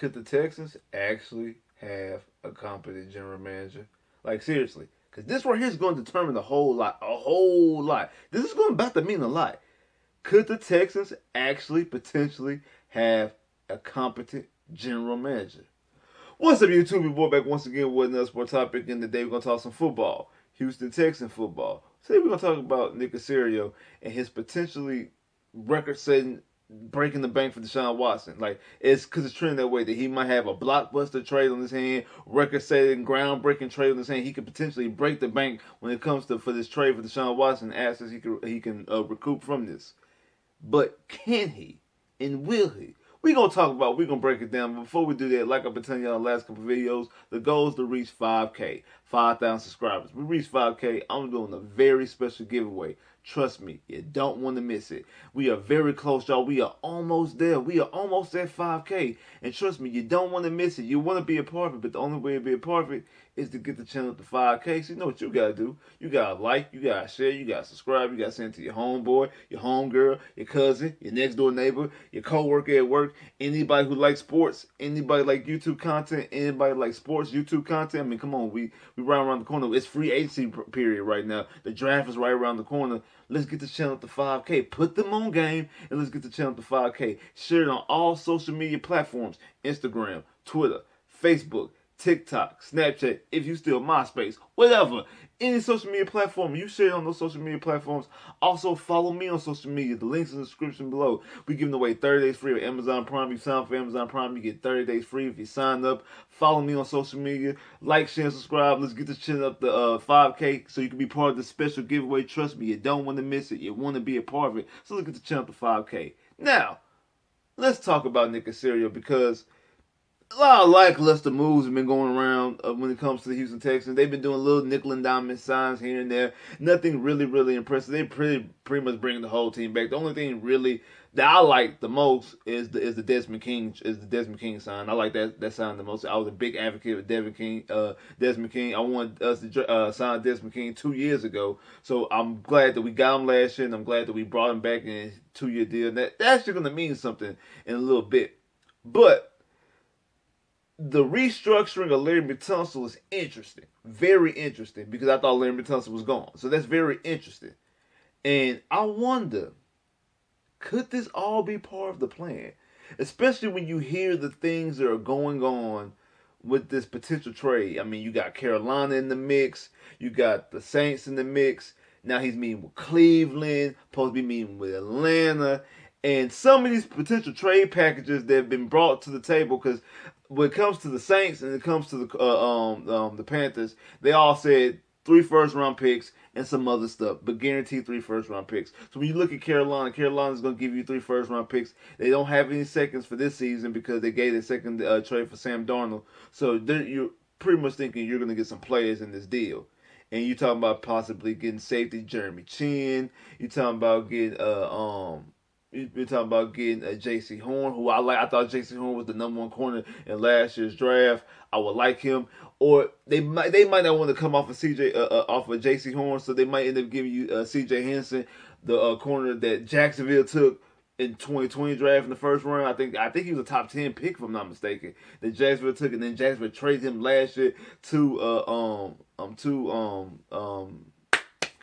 Could the Texans actually have a competent general manager? Like seriously, because this right here is going to determine a whole lot. A whole lot. This is going about to mean a lot. Could the Texans actually potentially have a competent general manager? What's up, YouTube? Your boy back once again with another sport topic. And today we're gonna talk some football, Houston Texans football. Today we're gonna talk about Nick Casario and his potentially record-setting breaking the bank for Deshaun Watson. Like it's because it's trending that way that he might have a blockbuster trade on his hand, record-setting, groundbreaking trade on his hand. He could potentially break the bank when it comes to for this trade for Deshaun Watson assets he can recoup from this. But can he? And will he? We're going to break it down. But before we do that, like I've been telling y'all in the last couple of videos, the goal is to reach 5K, 5,000 subscribers. We reach 5K, I'm doing a very special giveaway. Trust me, you don't want to miss it. We are very close, y'all. We are almost there. We are almost at 5K. And trust me, you don't want to miss it. You want to be a part of it, but the only way to be a part of it is to get the channel to 5K. So you know what you got to do. You got to like, you got to share, you got to subscribe, you got to send it to your homeboy, your homegirl, your cousin, your next door neighbor, your coworker at work, anybody who likes sports, anybody like YouTube content, anybody like sports YouTube content. I mean, come on, we right around the corner. It's free agency period right now. The draft is right around the corner. Let's get the channel to 5K. Put them on game, and let's get the channel to 5K. Share it on all social media platforms. Instagram, Twitter, Facebook, TikTok, Snapchat, if you still MySpace, whatever. Any social media platform, you share it on those social media platforms. Also, follow me on social media. The link's in the description below. We're giving away 30 days free with Amazon Prime. If you sign up for Amazon Prime, you get 30 days free if you sign up. Follow me on social media. Like, share, and subscribe. Let's get this channel up to 5K so you can be part of the special giveaway. Trust me, you don't want to miss it. You want to be a part of it. So let's get the channel to 5K. Now, let's talk about Nick Casario because a lot of lackluster moves have been going around when it comes to the Houston Texans. They've been doing little nickel and diamond signs here and there. Nothing really impressive. They pretty much bringing the whole team back. The only thing really that I like the most is the Desmond King sign. I like that sign the most. I was a big advocate of Desmond King. I wanted us to sign Desmond King 2 years ago. So I'm glad that we got him last year, and I'm glad that we brought him back in a 2-year deal. That's actually going to mean something in a little bit, but the restructuring of Larry Tunsil is interesting. Very interesting. Because I thought Larry Tunsil was gone. So that's very interesting. And I wonder, could this all be part of the plan? Especially when you hear the things that are going on with this potential trade. I mean, you got Carolina in the mix. You got the Saints in the mix. Now he's meeting with Cleveland. Supposed to be meeting with Atlanta. And some of these potential trade packages that have been brought to the table, because when it comes to the Saints and it comes to the Panthers, they all said 3 first-round picks and some other stuff, but guaranteed 3 first-round picks. So when you look at Carolina's going to give you 3 first-round picks. They don't have any seconds for this season because they gave their second trade for Sam Darnold. So you're pretty much thinking you're going to get some players in this deal. And you're talking about possibly getting safety Jeremy Chin. You're talking about getting We're talking about getting J.C. Horn, who I like. I thought J.C. Horn was the #1 corner in last year's draft. I would like him. Or they might not want to come off of J.C. Horn, so they might end up giving you C.J. Henson, the corner that Jacksonville took in 2020 draft in the first round. I think he was a top 10 pick, if I'm not mistaken. That Jacksonville took, and then Jacksonville traded him last year to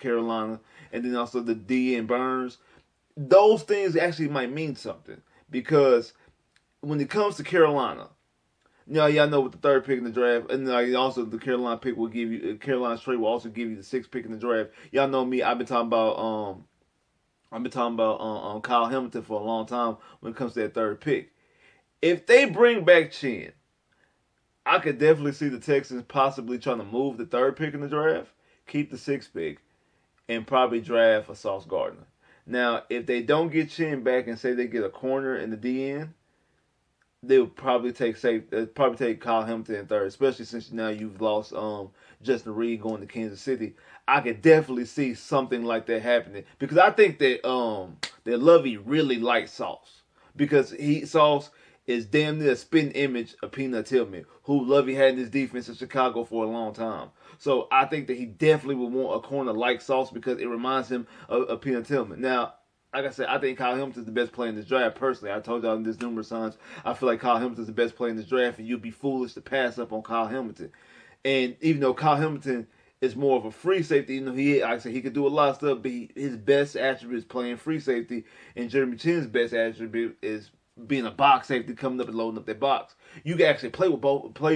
Carolina, and then also the D and Burns. Those things actually might mean something, because when it comes to Carolina, y'all know with the 3rd pick in the draft, and also the Carolina pick will give you Carolina's trade will also give you the 6th pick in the draft. Y'all know me; I've been talking about Kyle Hamilton for a long time when it comes to that 3rd pick. If they bring back Chin, I could definitely see the Texans possibly trying to move the 3rd pick in the draft, keep the 6th pick, and probably draft a Sauce Gardner. Now, if they don't get Chin back and say they get a corner in the DN, they'll probably take Kyle Hamilton in 3rd, especially since now you've lost Justin Reed going to Kansas City. I could definitely see something like that happening, because I think that Lovey really likes Sauce, because Sauce is damn near a spitting image of Peanut Tillman, who Lovey had in his defense in Chicago for a long time. So I think that he definitely would want a corner like Sauce, because it reminds him of Peanut Tillman. Now, like I said, I think Kyle Hamilton's the best player in this draft. Personally, I told y'all this numerous times. I feel like Kyle Hamilton's the best player in this draft, and you'd be foolish to pass up on Kyle Hamilton. And even though Kyle Hamilton is more of a free safety, even though like I said, he could do a lot of stuff, but his best attribute is playing free safety, and Jeremy Chinn's best attribute is being a box safety, coming up and loading up their box. You can actually play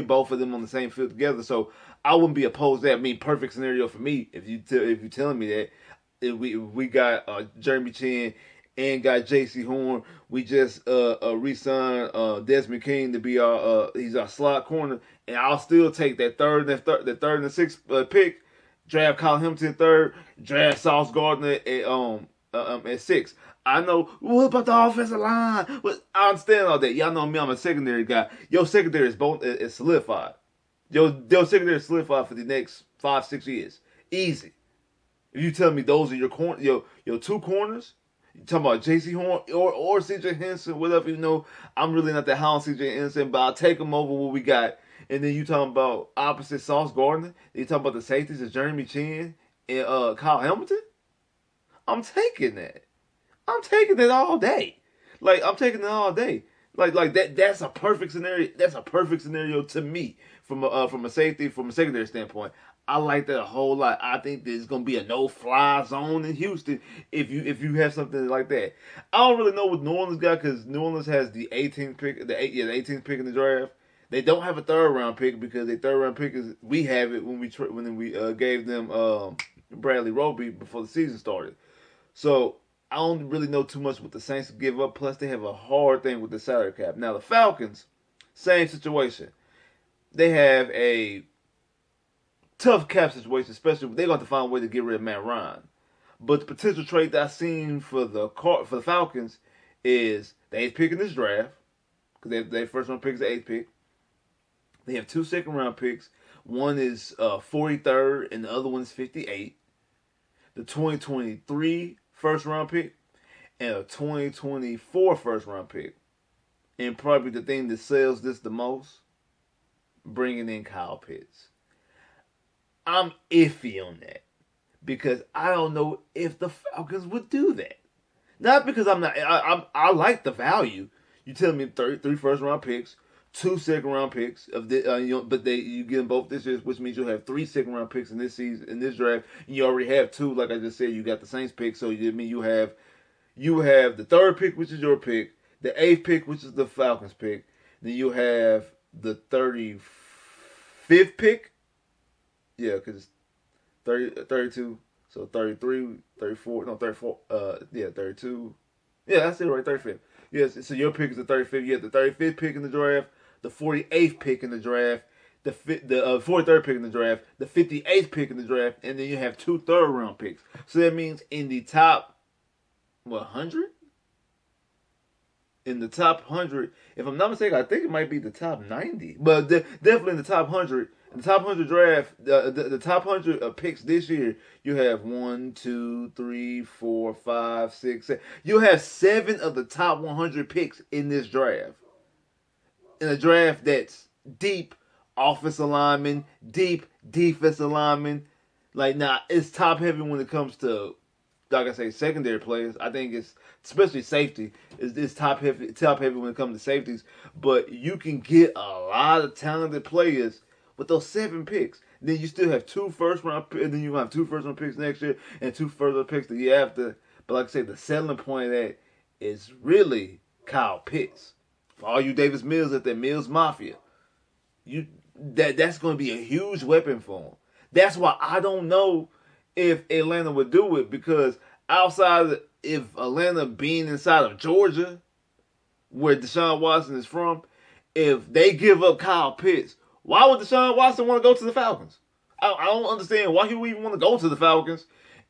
both of them on the same field together. So I wouldn't be opposed to that. I mean, perfect scenario for me if you're telling me that. If we got Jeremy Chinn and got J.C. Horn. We just re-signed Desmond King to be he's our slot corner, and I'll still take that third and the sixth pick. Draft Kyle Hamilton third. Draft Sauce Gardner at six. I know, what about the offensive line? But I understand all that. Y'all know me, I'm a secondary guy. Your secondary is solidified. Your secondary is solidified for the next 5-6 years. Easy. If you tell me those are your two corners, you talking about J.C. Horn or C.J. Henson, whatever, I'm really not that high on C.J. Henson, but I'll take them over what we got. And then you talking about opposite Sauce Gardner. You talking about the safeties of Jeremy Chinn and Kyle Hamilton. I'm taking that. I'm taking it all day. I'm taking it all day. Like that. That's a perfect scenario. That's a perfect scenario to me from a safety, from a secondary standpoint. I like that a whole lot. I think there's gonna be a no-fly zone in Houston if you have something like that. I don't really know what New Orleans got because New Orleans has the 18th pick, the 18th pick in the draft. They don't have a third-round pick because their third-round pick is we have it when we gave them Bradley Roby before the season started. So I don't really know too much what the Saints give up. Plus, they have a hard thing with the salary cap. Now, the Falcons, same situation. They have a tough cap situation, especially they're going to find a way to get rid of Matt Ryan. But the potential trade that I've seen for the Falcons is the 8th pick in this draft, because their first round pick is the 8th pick. They have 2 second-round picks. One is 43rd, and the other one is 58. The 2023 first-round pick, and a 2024 first-round pick. And probably the thing that sells this the most, bringing in Kyle Pitts. I'm iffy on that because I don't know if the Falcons would do that. Not because I'm not. I like the value. You tell me 3 first-round picks, 2 second-round picks of the, but you get them both this year, which means you'll have 3 second-round picks in this season, in this draft. And you already have 2, like I just said. You got the Saints pick, so you have the 3rd pick, which is your pick, the 8th pick, which is the Falcons pick. Then you have the 35th pick. Yeah, because 32, so 33, 34, no, 34, 32. Yeah, that's it right, 35th. Yes, so your pick is the 35th. You have the 35th pick in the draft, the 48th pick in the draft, the 43rd pick in the draft, the 58th pick in the draft, and then you have 2 third-round picks. So that means in the top, 100? In the top 100, if I'm not mistaken, I think it might be the top 90. But definitely in the top 100. In the top 100 draft, the top 100 picks this year, you have 1, 2, 3, 4, 5, 6, 7. You have 7 of the top 100 picks in this draft. In a draft that's deep offensive lineman, deep defensive lineman. It's top heavy when it comes to, like I say, secondary players. I think it's, especially safety, is top heavy when it comes to safeties. But you can get a lot of talented players with those 7 picks. Then you still have 2 first-round picks, and then you have 2 first-round picks next year, and 2 further picks the year after. But like I said, the selling point of that is really Kyle Pitts. For all you Davis Mills at that Mills Mafia, that's going to be a huge weapon for him. That's why I don't know if Atlanta would do it, because outside of if Atlanta being inside of Georgia, where Deshaun Watson is from, if they give up Kyle Pitts, why would Deshaun Watson want to go to the Falcons? I don't understand why he would even want to go to the Falcons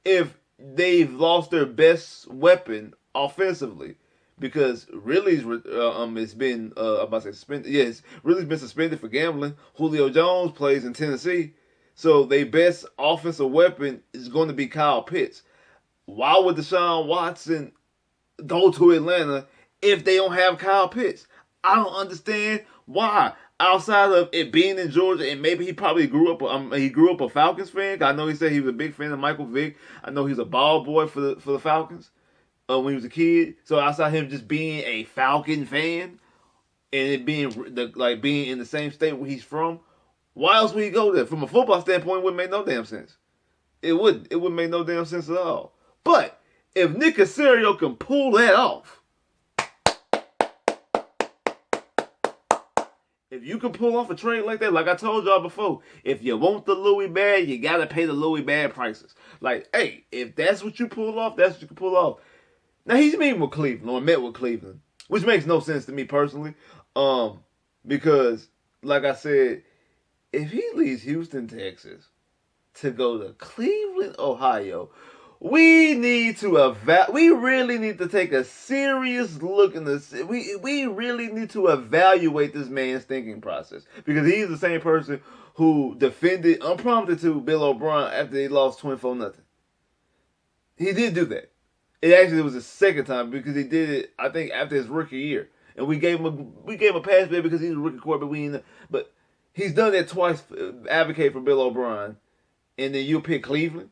if they've lost their best weapon offensively. Because Ridley's it's been suspended. Yes, Ridley's been suspended for gambling. Julio Jones plays in Tennessee, so their best offensive weapon is going to be Kyle Pitts. Why would Deshaun Watson go to Atlanta if they don't have Kyle Pitts? I don't understand why. Outside of it being in Georgia, and maybe he probably grew up a Falcons fan. I know he said he was a big fan of Michael Vick. I know he's a ball boy for the Falcons. when he was a kid. So outside him just being a Falcon fan and it being being in the same state where he's from, why else would he go there? From a football standpoint, it wouldn't make no damn sense. It wouldn't. It wouldn't make no damn sense at all. But if Nick Casario can pull that off, if you can pull off a trade like that, like I told y'all before, if you want the Louis bag, you gotta pay the Louis bag prices. Like, hey, if that's what you pull off, that's what you can pull off. Now he's meeting with Cleveland or met with Cleveland, which makes no sense to me personally, because like I said, if he leaves Houston, Texas, to go to Cleveland, Ohio, we need to we really need to take a serious look in this. We really need to evaluate this man's thinking process because he's the same person who defended unprompted to Bill O'Brien after they lost 24-0. He did do that. It actually was the second time because he did it, I think, after his rookie year, and we gave him a pass there because he's a rookie quarterback. But he's done that twice. Advocate for Bill O'Brien, and then you pick Cleveland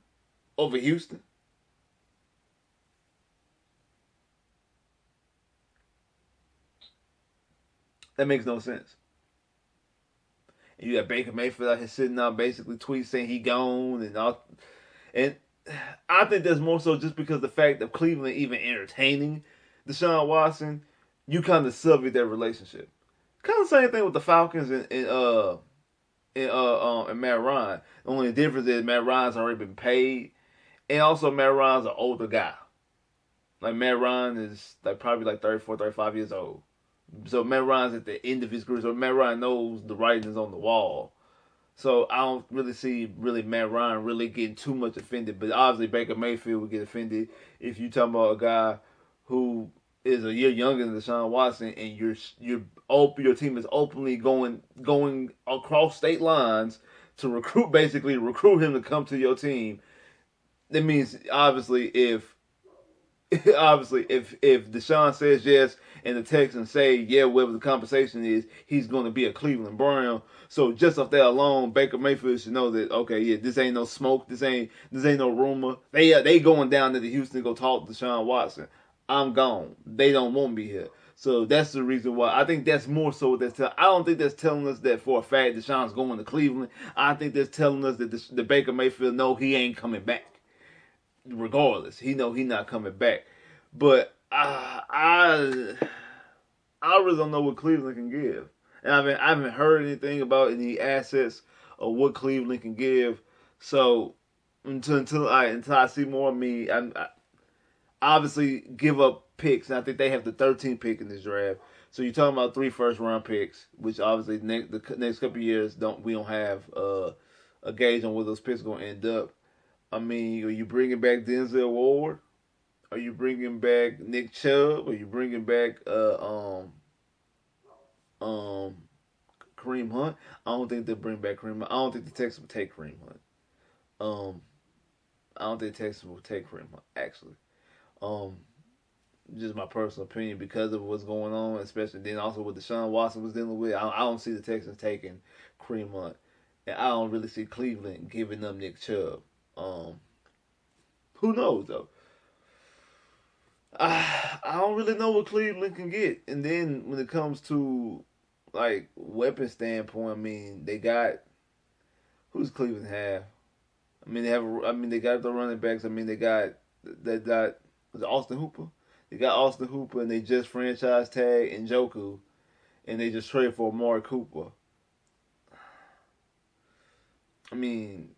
over Houston. That makes no sense. And you got Baker Mayfield out here sitting out basically tweets saying he gone and all. And I think that's more so just because the fact of Cleveland even entertaining Deshaun Watson, you kind of sever that relationship. Kind of same thing with the Falcons and Matt Ryan. The only difference is Matt Ryan's already been paid, and also Matt Ryan's an older guy. Like Matt Ryan is probably 34, 35 years old. So Matt Ryan's at the end of his career. So Matt Ryan knows the writing's on the wall. So I don't really see Matt Ryan really getting too much offended. But obviously Baker Mayfield would get offended if you talking about a guy who is a year younger than Deshaun Watson and your team is openly going across state lines to recruit him to come to your team. That means obviously if Deshaun says yes and the Texans say yeah, whatever the compensation is, he's going to be a Cleveland Brown. So just off that alone, Baker Mayfield should know that okay, yeah, this ain't no smoke, this ain't no rumor. They going down to the Houston to go talk to Deshaun Watson. I'm gone. They don't want me here. So that's the reason why. I think that's more so what that's telling. I don't think that's telling us that for a fact Deshaun's going to Cleveland. I think that's telling us that the Baker Mayfield know he ain't coming back. Regardless, he know he not coming back. But I really don't know what Cleveland can give, and I haven't heard anything about any assets or what Cleveland can give. So until I see more of me, I obviously give up picks. And I think they have the 13th pick in this draft. So you're talking about 3 first-round picks, which obviously the next couple of years we don't have a gauge on where those picks are going to end up. I mean, are you bringing back Denzel Ward? Are you bringing back Nick Chubb? Are you bringing back Kareem Hunt? I don't think they'll bring back Kareem Hunt. I don't think the Texans will take Kareem Hunt. I don't think the Texans will take Kareem Hunt, actually. Just my personal opinion because of what's going on, especially then also what Deshaun Watson was dealing with. I don't see the Texans taking Kareem Hunt. And I don't really see Cleveland giving up Nick Chubb. Who knows, though? I don't really know what Cleveland can get. And then when it comes to weapon standpoint, I mean they got who's Cleveland have? I mean they got the running backs. I mean they got was it Austin Hooper? They got Austin Hooper and they just franchise tag Njoku and they just traded for Amari Cooper. I mean,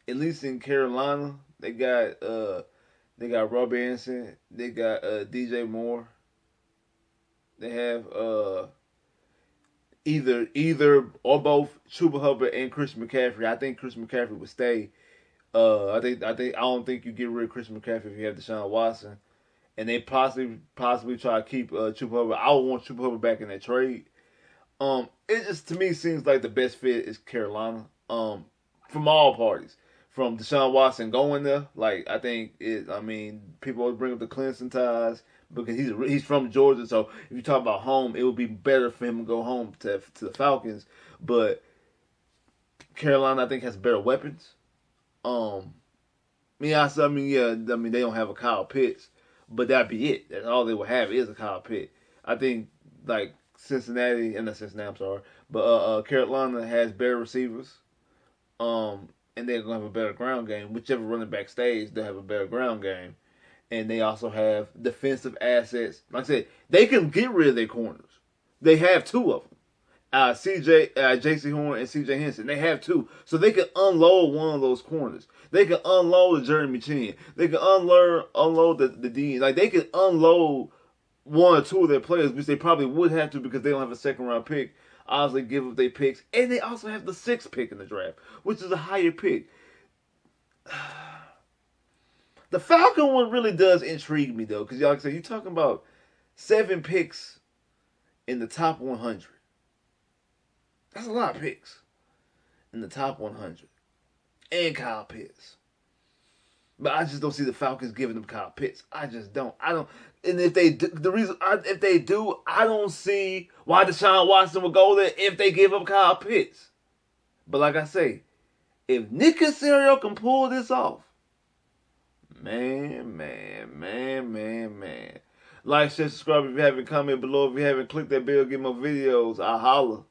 at least in Carolina, they got Rob Anderson, they got DJ Moore. They have either or both Chuba Hubbard and Christian McCaffrey. I think Christian McCaffrey would stay. I don't think you get rid of Christian McCaffrey if you have Deshaun Watson, and they possibly try to keep Chuba Hubbard. I would want Chuba Hubbard back in that trade. It just to me seems like the best fit is Carolina. From all parties. From Deshaun Watson going there, I think people always bring up the Clemson ties because he's from Georgia. So if you talk about home, it would be better for him to go home to the Falcons. But Carolina, I think, has better weapons. They don't have a Kyle Pitts, but that'd be it. That's all they would have is a Kyle Pitt. I think like Cincinnati, and not Cincinnati, I'm sorry, but Carolina has better receivers. And they're gonna have a better ground game. Whichever running back stays, they'll have a better ground game. And they also have defensive assets. Like I said, they can get rid of their corners. They have two of them. J.C. Horn and C.J. Henson. They have two. So they can unload one of those corners. They can unload Jeremy Chin. They can unload the D. Like, they can unload one or two of their players, which they probably would have to because they don't have a second-round pick. Obviously, give up their picks. And they also have the 6th pick in the draft, which is a higher pick. The Falcon one really does intrigue me, though, because, like I said, you're talking about 7 picks in the top 100. That's a lot of picks in the top 100. And Kyle Pitts. But I just don't see the Falcons giving them Kyle Pitts. I just don't. And if they do, if they do, I don't see why Deshaun Watson would go there if they give up Kyle Pitts. But like I say, if Nick Caserio can pull this off, man. Like, share, subscribe if you haven't, comment below if you haven't, click that bell, get more videos. I holla.